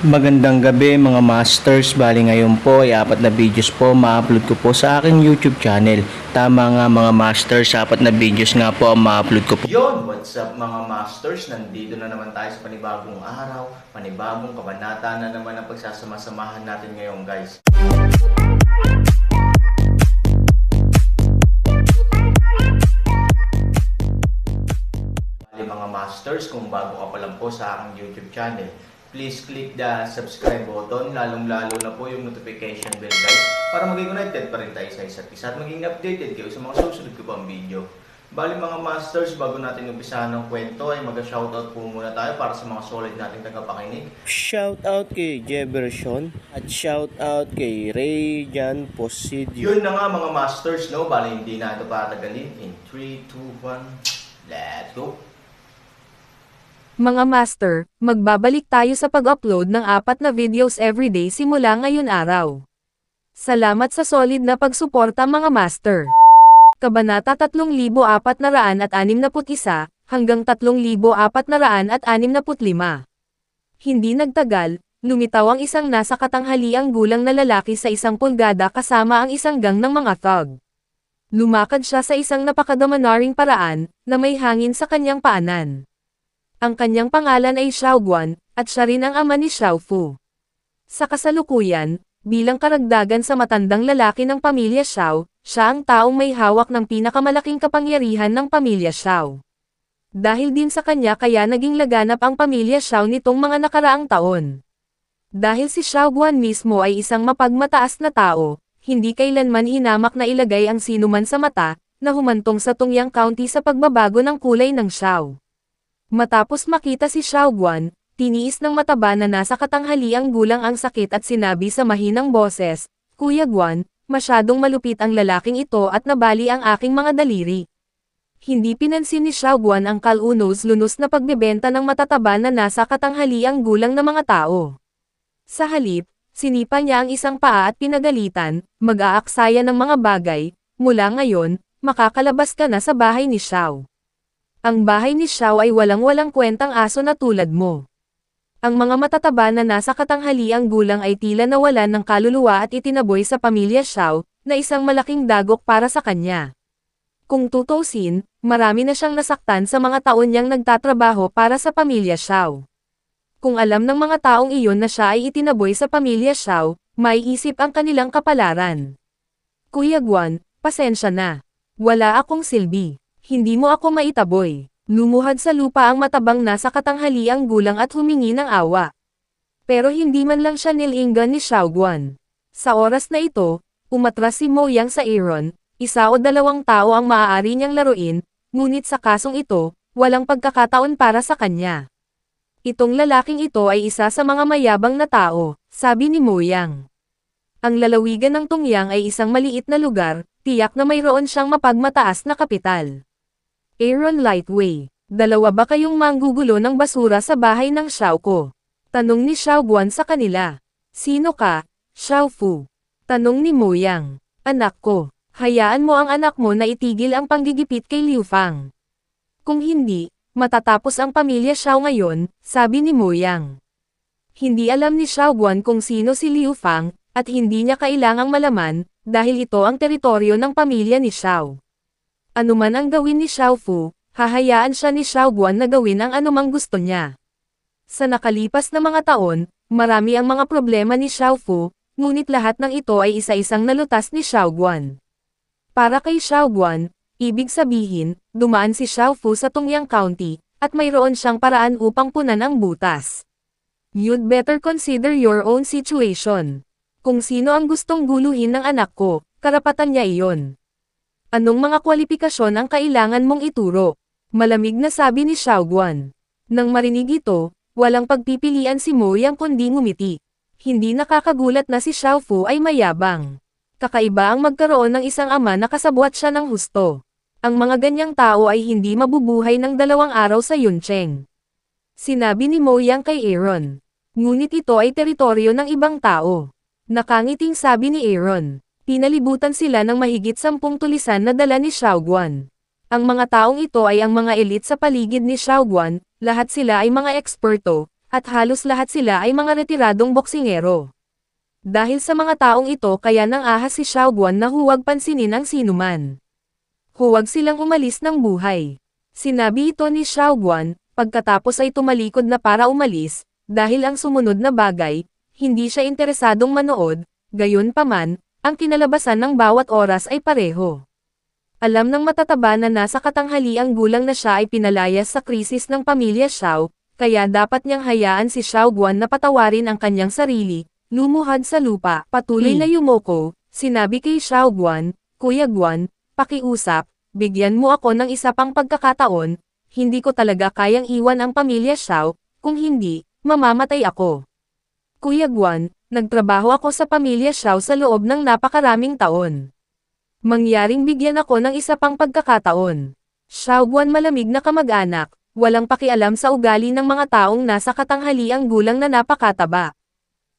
Magandang gabi mga masters, bali ngayon po ay 4 na videos po ma-upload ko po sa aking YouTube channel. Tama nga mga masters, 4 na videos nga po ang ma-upload ko po. Yon, what's up mga masters, nandito na naman tayo sa panibagong araw, panibagong kabanata na naman ang pagsasama-samahan natin ngayon guys. Bali mga masters, kung bago ka pa lang po sa aking YouTube channel, please click the subscribe button, lalong-lalo na po yung notification bell guys, para maging connected pa rin tayo sa isa't isa at maging updated kayo sa mga susunod ko pang video. Bali mga masters, bago natin umpisahan ng kwento ay mag-shoutout po muna tayo para sa mga solid nating tagapakinig. Shoutout kay Jefferson at shoutout kay Ray Jan Posidio. Yun na nga mga masters, no? Bali hindi na ito patagalin. In 3, 2, 1, let's go! Mga master, magbabalik tayo sa pag-upload ng 4 na videos everyday simula ngayon araw. Salamat sa solid na pagsuporta mga master. Kabanata 3,461 hanggang 3,465. Hindi nagtagal, lumitaw ang isang nasa katanghaliang gulang na lalaki sa 1 pulgada kasama ang isang gang ng mga thug. Lumakad siya sa isang napakadamanaring paraan, na may hangin sa kanyang paanan. Ang kanyang pangalan ay Xiao Guan, at siya rin ang ama ni Xiao Fu. Sa kasalukuyan, bilang karagdagan sa matandang lalaki ng pamilya Xiao, siya ang taong may hawak ng pinakamalaking kapangyarihan ng pamilya Xiao. Dahil din sa kanya kaya naging laganap ang pamilya Xiao nitong mga nakaraang taon. Dahil si Xiao Guan mismo ay isang mapagmataas na tao, hindi kailanman hinamak na ilagay ang sinuman sa mata, na humantong sa Tungyang County sa pagbabago ng kulay ng Xiao. Matapos makita si Xiao Guan, tiniis ng mataba na nasa katanghaliang gulang ang sakit at sinabi sa mahinang boses, "Kuya Guan, masyadong malupit ang lalaking ito at nabali ang aking mga daliri." Hindi pinansin ni Xiao Guan ang kalunos-lunos na pagbebenta ng matataba na nasa katanghaliang gulang na mga tao. Sa halip, sinipa niya ang isang paa at pinagalitan, "Mag-aaksaya ng mga bagay, mula ngayon, makakalabas ka na sa bahay ni Xiao. Ang bahay ni Xiao ay walang-walang kwentang aso na tulad mo." Ang mga matataba na nasa katanghaliang gulang ay tila nawalan ng kaluluwa at itinaboy sa pamilya Xiao, na isang malaking dagok para sa kanya. Kung tutusin, marami na siyang nasaktan sa mga taon niyang nagtatrabaho para sa pamilya Xiao. Kung alam ng mga taong iyon na siya ay itinaboy sa pamilya Xiao, maiisip ang kanilang kapalaran. "Kuya Guan, pasensya na. Wala akong silbi. Hindi mo ako maitaboy." Lumuhad sa lupa ang matabang nasa katanghaliang gulang at humingi ng awa. Pero hindi man lang siya nilinggan ni Xiao Guan. Sa oras na ito, umatras si Mo Yang sa Aaron, 1 o 2 tao ang maaari niyang laruin, ngunit sa kasong ito, walang pagkakataon para sa kanya. "Itong lalaking ito ay isa sa mga mayabang na tao," sabi ni Mo Yang. Ang lalawigan ng Tungyang ay isang maliit na lugar, tiyak na mayroon siyang mapagmataas na kapital. "Aaron Lightway, dalawa ba kayong manggugulo ng basura sa bahay ng Xiao ko?" Tanong ni Xiao Guan sa kanila. "Sino ka, Xiao Fu?" Tanong ni Mo Yang. "Anak ko, hayaan mo ang anak mo na itigil ang panggigipit kay Liu Fang. Kung hindi, matatapos ang pamilya Xiao ngayon," sabi ni Mo Yang. Hindi alam ni Xiao Guan kung sino si Liu Fang, at hindi niya kailangang malaman, dahil ito ang teritoryo ng pamilya ni Xiao. Anuman ang gawin ni Xiao Fu, hahayaan siya ni Xiao Guan na gawin ang anumang gusto niya. Sa nakalipas na mga taon, marami ang mga problema ni Xiao Fu, ngunit lahat ng ito ay isa-isang nalutas ni Xiao Guan. Para kay Xiao Guan, ibig sabihin, dumaan si Xiao Fu sa Tungyang County, at mayroon siyang paraan upang punan ang butas. "You'd better consider your own situation. Kung sino ang gustong guluhin ng anak ko, karapatan niya iyon. Anong mga kwalifikasyon ang kailangan mong ituro?" Malamig na sabi ni Xiao Guan. Nang marinig ito, walang pagpipilian si Mo Yang kundi ngumiti. Hindi nakakagulat na si Xiao Fu ay mayabang. Kakaiba ang magkaroon ng isang ama na kasabwat siya ng husto. Ang mga ganyang tao ay hindi mabubuhay ng 2 araw sa Yuncheng. Sinabi ni Mo Yang kay Aaron. Ngunit ito ay teritoryo ng ibang tao. Nakangiting sabi ni Aaron. Pinalibutan sila ng mahigit 10 tulisan na dala ni Xiao Guan. Ang mga taong ito ay ang mga elite sa paligid ni Xiao Guan, lahat sila ay mga eksperto, at halos lahat sila ay mga retiradong boksingero. Dahil sa mga taong ito kaya nang ahas si Xiao Guan na huwag pansinin ang sinuman. Huwag silang umalis ng buhay. Sinabi ito ni Xiao Guan, pagkatapos ay tumalikod na para umalis, dahil ang sumunod na bagay, hindi siya interesadong manood, gayunpaman, ang kinalabasan ng bawat oras ay pareho. Alam ng matataba na nasa katanghaliang gulang na siya ay pinalayas sa krisis ng pamilya Xiao, kaya dapat niyang hayaan si Xiao Guan na patawarin ang kanyang sarili, lumuhad sa lupa, patuloy na yumoko, sinabi kay Xiao Guan, Kuya Guan, pakiusap, bigyan mo ako ng isa pang pagkakataon, hindi ko talaga kayang iwan ang pamilya Xiao, kung hindi, mamamatay ako. Kuya Guan, nagtrabaho ako sa pamilya Xiao sa loob ng napakaraming taon. Mangyaring bigyan ako ng isa pang pagkakataon. Xiao Guan malamig na kamag-anak, walang pakialam sa ugali ng mga taong nasa katanghaliang gulang na napakataba.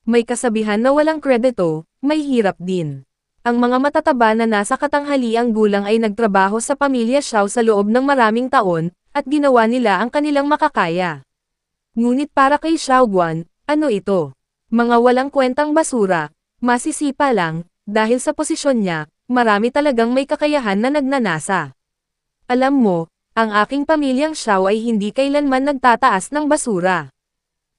May kasabihan na walang kredito, may hirap din. Ang mga matataba na nasa katanghaliang gulang ay nagtrabaho sa pamilya Xiao sa loob ng maraming taon, at ginawa nila ang kanilang makakaya. Ngunit para kay Xiao Guan, ano ito? Mga walang kwentang basura, masisipa lang, dahil sa posisyon niya, marami talagang may kakayahan na nagnanasa. Alam mo, ang aking pamilyang Xiao ay hindi kailanman nagtataas ng basura.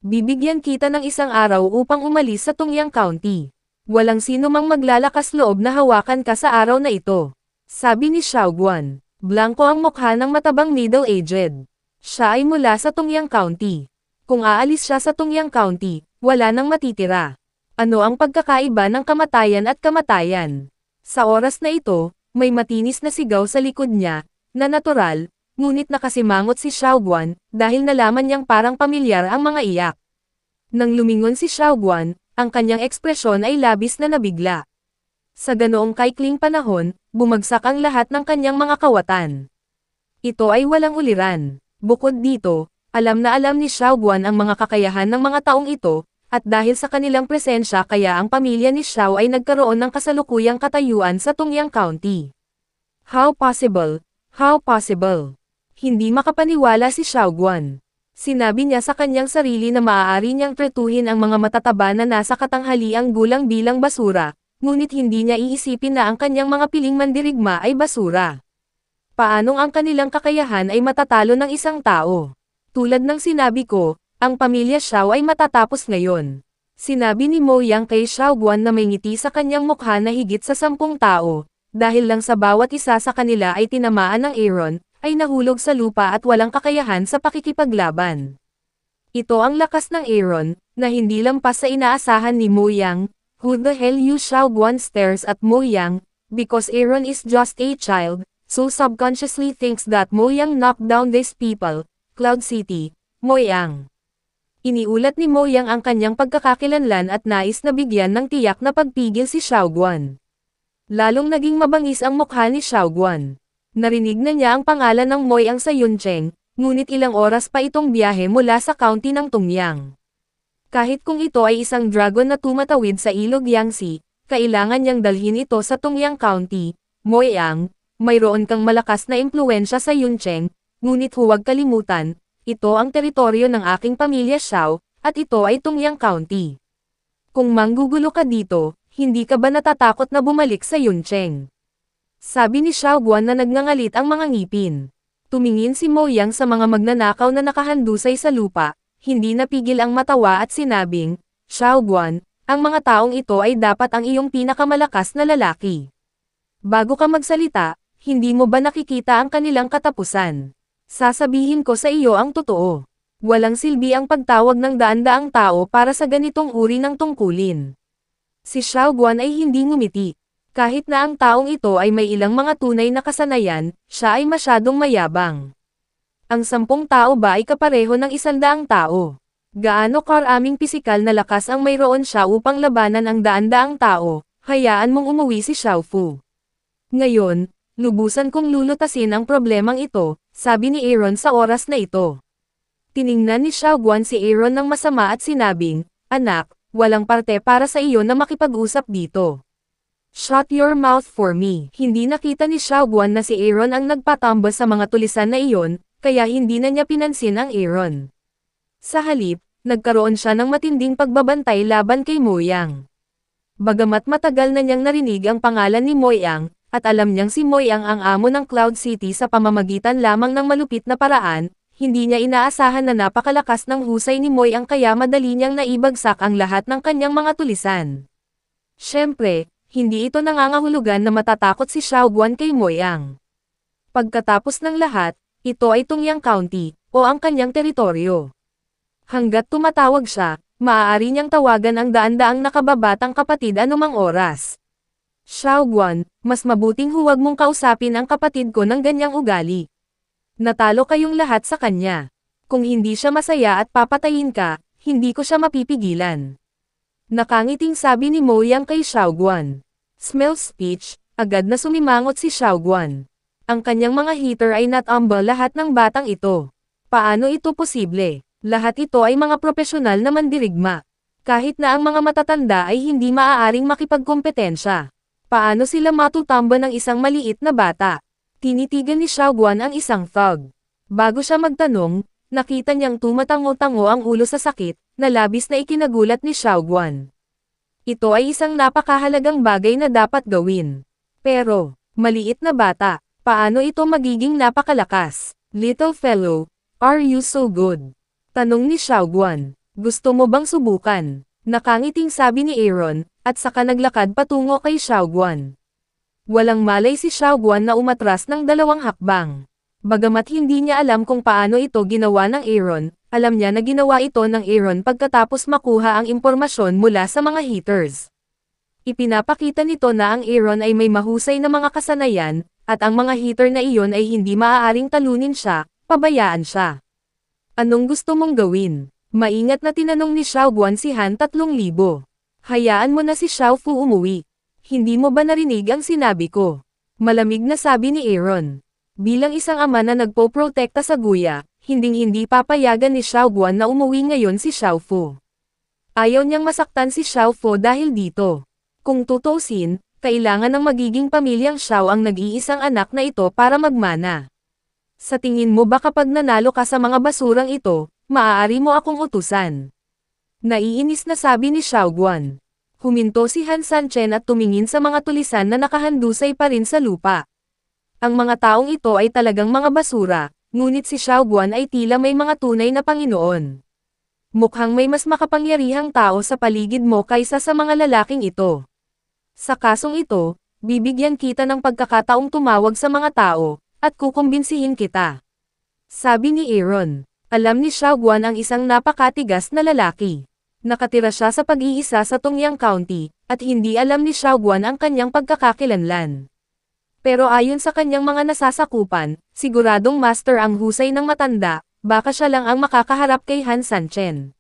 Bibigyan kita ng isang araw upang umalis sa Tungyang County. Walang sino mang maglalakas loob na hawakan ka sa araw na ito. Sabi ni Xiao Guan. Blanko ang mukha ng matabang middle-aged. Siya ay mula sa Tungyang County. Kung aalis siya sa Tungyang County, wala nang matitira. Ano ang pagkakaiba ng kamatayan at kamatayan? Sa oras na ito, may matinis na sigaw sa likod niya, na natural, ngunit nakasimangot si Xiao Guan, dahil nalaman niyang parang pamilyar ang mga iyak. Nang lumingon si Xiao Guan, ang kanyang ekspresyon ay labis na nabigla. Sa ganoong kaikling panahon, bumagsak ang lahat ng kanyang mga kawatan. Ito ay walang uliran. Bukod dito, alam na alam ni Xiao Guan ang mga kakayahan ng mga taong ito, at dahil sa kanilang presensya kaya ang pamilya ni Xiao ay nagkaroon ng kasalukuyang katayuan sa Tungyang County. How possible? How possible? Hindi makapaniwala si Xiao Guan. Sinabi niya sa kanyang sarili na maaari niyang tretuhin ang mga matataba na nasa katanghaliang gulang bilang basura, ngunit hindi niya iisipin na ang kanyang mga piling mandirigma ay basura. Paanong ang kanilang kakayahan ay matatalo ng isang tao? Tulad ng sinabi ko, ang pamilya Xiao ay matatapos ngayon. Sinabi ni Mo Yang kay Xiao Guan na may ngiti sa kanyang mukha na higit sa 10 tao, dahil lang sa bawat isa sa kanila ay tinamaan ng Aaron, ay nahulog sa lupa at walang kakayahan sa pakikipaglaban. Ito ang lakas ng Aaron, na hindi lampas sa inaasahan ni Mo Yang. Who the hell you? Xiao Guan stares at Mo Yang, because Aaron is just a child, so subconsciously thinks that Mo Yang knocked down these people. Cloud City, Mo Yang. Iniulat ni Mo Yang ang kanyang pagkakakilanlan at nais na bigyan ng tiyak na pagpigil si Xiao Guan. Lalong naging mabangis ang mukha ni Xiao Guan. Narinig na niya ang pangalan ng Mo Yang sa Yuncheng, ngunit ilang oras pa itong biyahe mula sa county ng Tungyang. Kahit kung ito ay isang dragon na tumatawid sa ilog Yangtze, kailangan niyang dalhin ito sa Tungyang County. Mo Yang, mayroon kang malakas na impluwensya sa Yuncheng, ngunit huwag kalimutan, ito ang teritoryo ng aking pamilya Xiao, at ito ay Tungyang County. Kung manggugulo ka dito, hindi ka ba natatakot na bumalik sa Yuncheng? Sabi ni Xiao Guan na nagngangalit ang mga ngipin. Tumingin si Mo Yang sa mga magnanakaw na nakahandusay sa lupa, hindi napigil ang matawa at sinabing, Xiao Guan, ang mga taong ito ay dapat ang iyong pinakamalakas na lalaki. Bago ka magsalita, hindi mo ba nakikita ang kanilang katapusan? Sasabihin ko sa iyo ang totoo. Walang silbi ang pagtawag ng daan-daang tao para sa ganitong uri ng tungkulin. Si Xiao Guan ay hindi ngumiti. Kahit na ang taong ito ay may ilang mga tunay na kasanayan, siya ay masyadong mayabang. Ang 10 tao ba ay kapareho ng 100 tao? Gaano karaming pisikal na lakas ang mayroon siya upang labanan ang daan-daang tao? Hayaan mong umuwi si Xiao Fu. Ngayon, lubusan kong lulutasin ang problemang ito, sabi ni Aaron sa oras na ito. Tiningnan ni Xiao Guan si Aaron ng masama at sinabing, Anak, walang parte para sa iyo na makipag-usap dito. Shut your mouth for me. Hindi nakita ni Xiao Guan na si Aaron ang nagpatambas sa mga tulisan na iyon, kaya hindi na niya pinansin ang Aaron. Sa halip, nagkaroon siya ng matinding pagbabantay laban kay Moyang. Bagamat matagal na niyang narinig ang pangalan ni Moyang, at alam niyang si Moyang ang amo ng Cloud City sa pamamagitan lamang ng malupit na paraan, hindi niya inaasahan na napakalakas ng husay ni Moyang kaya madali niyang naibagsak ang lahat ng kanyang mga tulisan. Siyempre, hindi ito nangangahulugan na matatakot si Xiaoguan kay Moyang. Pagkatapos ng lahat, ito ay Tungyang County, o ang kanyang teritoryo. Hanggat tumatawag siya, maaari niyang tawagan ang daan-daang nakababatang kapatid anumang oras. Xiaoguan, mas mabuting huwag mong kausapin ang kapatid ko ng ganyang ugali. Natalo kayong lahat sa kanya. Kung hindi siya masaya at papatayin ka, hindi ko siya mapipigilan. Nakangiting sabi ni Moyang kay Xiaoguan. Smell speech, agad na sumimangot si Xiaoguan. Ang kanyang mga hater ay natamba lahat ng batang ito. Paano ito posible? Lahat ito ay mga profesional na mandirigma. Kahit na ang mga matatanda ay hindi maaaring makipagkompetensya. Paano sila matutamba ng isang maliit na bata? Tinitigan ni Xiaoguan ang isang thug. Bago siya magtanong, nakita niyang tumatango-tango ang ulo sa sakit, na labis na ikinagulat ni Xiaoguan. Ito ay isang napakahalagang bagay na dapat gawin. Pero, maliit na bata, paano ito magiging napakalakas? Little fellow, are you so good? Tanong ni Xiaoguan. Gusto mo bang subukan? Nakangiting sabi ni Aaron, at saka naglakad patungo kay Xiaoguan. Walang malay si Xiaoguan na umatras ng 2 hakbang. Bagamat hindi niya alam kung paano ito ginawa ng Aaron, alam niya na ginawa ito ng Aaron pagkatapos makuha ang impormasyon mula sa mga haters. Ipinapakita nito na ang Aaron ay may mahusay na mga kasanayan, at ang mga hater na iyon ay hindi maaaring talunin siya, pabayaan siya. Anong gusto mong gawin? Maingat na tinanong ni Xiaoguan si Han 3,000. Hayaan mo na si Xiaofu umuwi. Hindi mo ba narinig ang sinabi ko? Malamig na sabi ni Aaron. Bilang isang ama na nagpo-protekta sa guya, hinding-hindi papayagan ni Xiaoguan na umuwi ngayon si Xiaofu. Ayaw niyang masaktan si Xiaofu dahil dito. Kung tutusin, kailangan ng magiging pamilyang Xiao ang nag-iisang anak na ito para magmana. Sa tingin mo ba kapag nanalo ka sa mga basurang ito, maaari mo akong utusan? Naiinis na sabi ni Xiaoguan. Huminto si Han Sanchen at tumingin sa mga tulisan na nakahandusay pa rin sa lupa. Ang mga taong ito ay talagang mga basura, ngunit si Xiaoguan ay tila may mga tunay na Panginoon. Mukhang may mas makapangyarihang tao sa paligid mo kaysa sa mga lalaking ito. Sa kasong ito, bibigyan kita ng pagkakataong tumawag sa mga tao, at kukumbinsihin kita. Sabi ni Aaron. Alam ni Xiaoguan ang isang napakatigas na lalaki. Nakatira siya sa pag-iisa sa Tungyang County, at hindi alam ni Xiaoguan ang kanyang pagkakakilanlan. Pero ayon sa kanyang mga nasasakupan, siguradong master ang husay ng matanda, baka siya lang ang makakaharap kay Han Sanchen.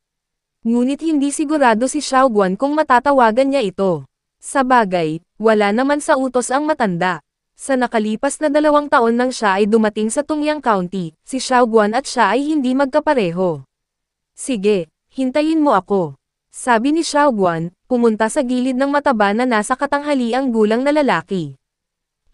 Ngunit hindi sigurado si Xiaoguan kung matatawagan niya ito. Sa bagay, wala naman sa utos ang matanda. Sa nakalipas na 2 taon nang siya ay dumating sa Tungyang County, si Xiaoguan at siya ay hindi magkapareho. Sige, hintayin mo ako. Sabi ni Xiaoguan, pumunta sa gilid ng mataba na nasa katanghaliang gulang na lalaki.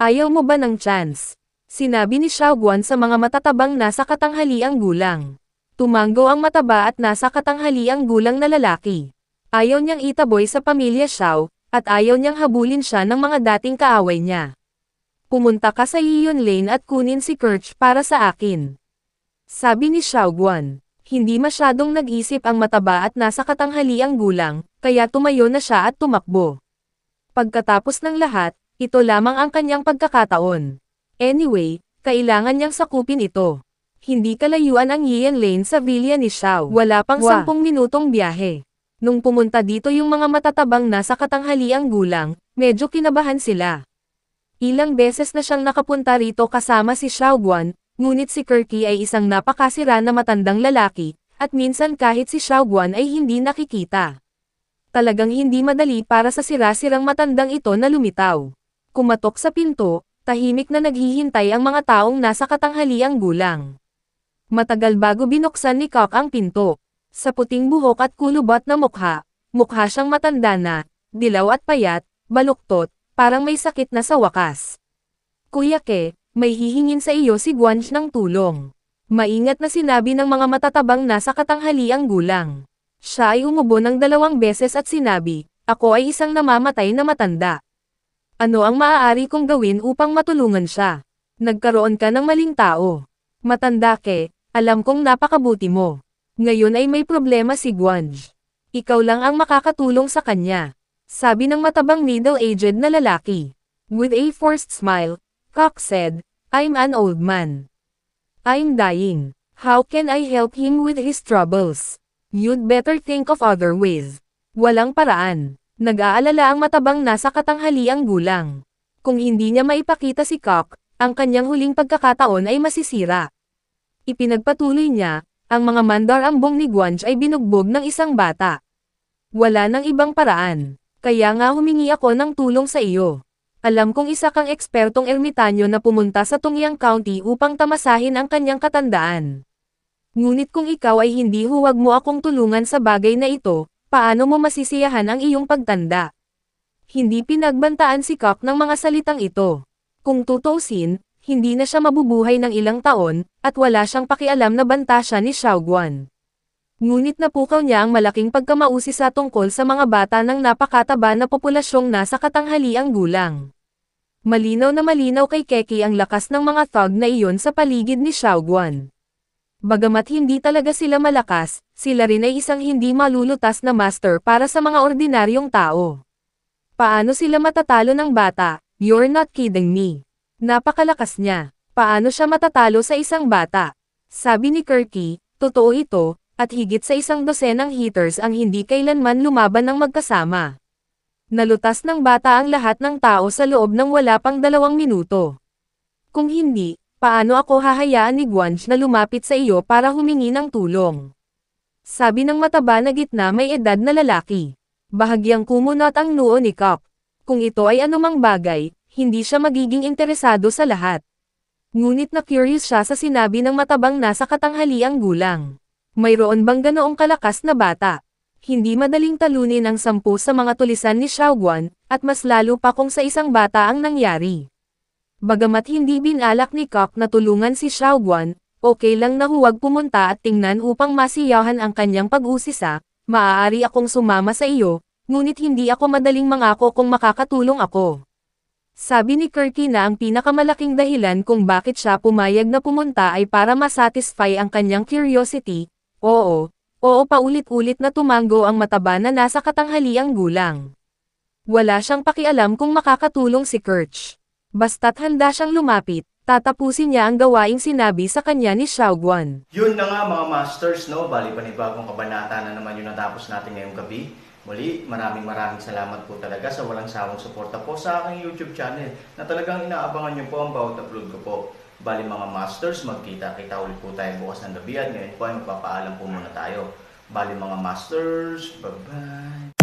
Ayaw mo ba ng chance? Sinabi ni Xiaoguan sa mga matatabang nasa katanghaliang gulang. Tumanggo ang mataba at nasa katanghaliang gulang na lalaki. Ayaw niyang itaboy sa pamilya Xiao, at ayaw niyang habulin siya ng mga dating kaaway niya. Pumunta ka sa Yiyon Lane at kunin si Kirch para sa akin. Sabi ni Xiaoguan. Hindi masyadong nag-isip ang mataba at nasa katanghaliang gulang, kaya tumayo na siya at tumakbo. Pagkatapos ng lahat, ito lamang ang kanyang pagkakataon. Anyway, kailangan niyang sakupin ito. Hindi kalayuan ang Yiyan Lane sa villa ni Xiao. Wala pang 10 minutong biyahe. Nung pumunta dito yung mga matatabang nasa katanghaliang gulang, medyo kinabahan sila. Ilang beses na siyang nakapunta rito kasama si Xiaoguan, ngunit si Kirky ay isang napakasira na matandang lalaki, at minsan kahit si Xiaoguan ay hindi nakikita. Talagang hindi madali para sa sira-sirang matandang ito na lumitaw. Kumatok sa pinto, tahimik na naghihintay ang mga taong nasa katanghaliang gulang. Matagal bago binuksan ni Kok ang pinto. Sa puting buhok at kulubot na mukha siyang matanda na, dilaw at payat, baluktot, parang may sakit na sa wakas. Kuya Ke, may hihingin sa iyo si Guanch ng tulong. Maingat na sinabi ng mga matatabang nasa katanghaliang gulang. Siya ay umubo ng 2 beses at sinabi, "Ako ay isang namamatay na matanda. Ano ang maaari kong gawin upang matulungan siya? Nagkaroon ka ng maling tao. Matanda ke, alam kong napakabuti mo. Ngayon ay may problema si Gwanj. Ikaw lang ang makakatulong sa kanya." Sabi ng matabang middle-aged na lalaki. With a forced smile, Kok said, "I'm an old man. I'm dying. How can I help him with his troubles? You'd better think of other ways." Walang paraan. Nag-aalala ang matabang nasa katanghaliang gulang. Kung hindi niya maipakita si Kok, ang kanyang huling pagkakataon ay masisira. Ipinagpatuloy niya, ang mga mandarambong ni Gwanj ay binugbog ng isang bata. Wala nang ibang paraan. Kaya nga humingi ako ng tulong sa iyo. Alam kong isa kang ekspertong ermitanyo na pumunta sa Tungyang County upang tamasahin ang kanyang katandaan. Ngunit kung ikaw ay hindi, huwag mo akong tulungan sa bagay na ito, paano mo masisiyahan ang iyong pagtanda? Hindi pinagbantaan si Kok ng mga salitang ito. Kung tutuusin, hindi na siya mabubuhay ng ilang taon, at wala siyang pakialam na banta siya ni Xiaoguan. Ngunit napukaw niya ang malaking pagkamausisa tungkol sa mga bata ng napakataba na populasyong nasa katanghaliang gulang. Malinaw na malinaw kay Keki ang lakas ng mga thug na iyon sa paligid ni Xiaoguan. Bagamat hindi talaga sila malakas, sila rin ay isang hindi malulutas na master para sa mga ordinaryong tao. Paano sila matatalo ng bata? You're not kidding me. Napakalakas niya. Paano siya matatalo sa isang bata? Sabi ni Kirky, totoo ito, at higit sa 100 hitters ang hindi kailanman lumaban ng magkasama. Nalutas ng bata ang lahat ng tao sa loob ng wala pang 2 minuto. Kung hindi, paano ako hahayaan ni Gwanj na lumapit sa iyo para humingi ng tulong? Sabi ng mataba na gitna may edad na lalaki. Bahagyang kumunot ang noo ni Kok. Kung ito ay anumang bagay, hindi siya magiging interesado sa lahat. Ngunit na curious siya sa sinabi ng matabang nasa katanghaliang gulang. Mayroon bang ganoong kalakas na bata? Hindi madaling talunin ang 10 sa mga tulisan ni Xiaoguan, at mas lalo pa kung sa isang bata ang nangyari. Bagamat hindi binalak ni Kok na tulungan si Xiaoguan, okay lang na huwag pumunta at tingnan upang masiyahan ang kanyang pag-usisa. Maaari akong sumama sa iyo, ngunit hindi ako madaling mangako kung makakatulong ako. Sabi ni Kirky na ang pinakamalaking dahilan kung bakit siya pumayag na pumunta ay para masatisfy ang kanyang curiosity. Oo, paulit-ulit na tumango ang mataba na nasa katanghaliang gulang. Wala siyang pakialam kung makakatulong si Kirch. Basta't handa siyang lumapit, tatapusin niya ang gawaing sinabi sa kanya ni Xiaoguan. Yun na nga mga masters, no? Bali panibagong kabanata na naman yung natapos natin ngayong gabi. Muli, maraming salamat po talaga sa walang sawang suporta po sa aking YouTube channel na talagang inaabangan nyo po ang bawat upload ko po. Bali mga masters, magkita-kita ulit po tayo bukas ng gabi at ngayon po ay magpapaalam po muna tayo. Bali mga masters, bye-bye!